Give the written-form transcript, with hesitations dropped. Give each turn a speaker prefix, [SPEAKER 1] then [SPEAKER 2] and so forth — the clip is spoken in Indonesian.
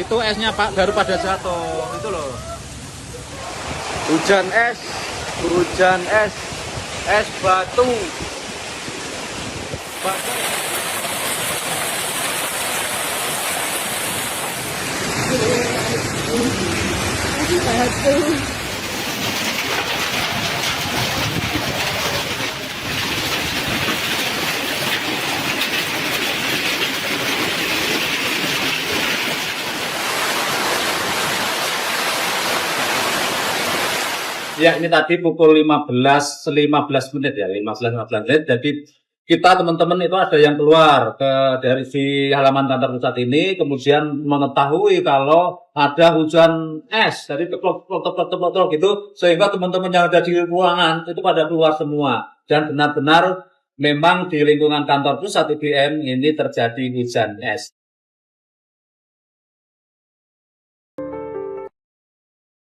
[SPEAKER 1] Itu esnya Pak baru pada jatuh, itu loh.
[SPEAKER 2] Hujan es, es batu.
[SPEAKER 1] Ya, ini tadi pukul 15 menit ya, 15 menit. Jadi kita teman-teman itu ada yang keluar dari si halaman kantor pusat ini, kemudian mengetahui kalau ada hujan es dari teplok gitu, sehingga teman-teman yang ada di ruangan itu pada keluar semua. Dan benar-benar memang di lingkungan kantor pusat IBM ini terjadi hujan es.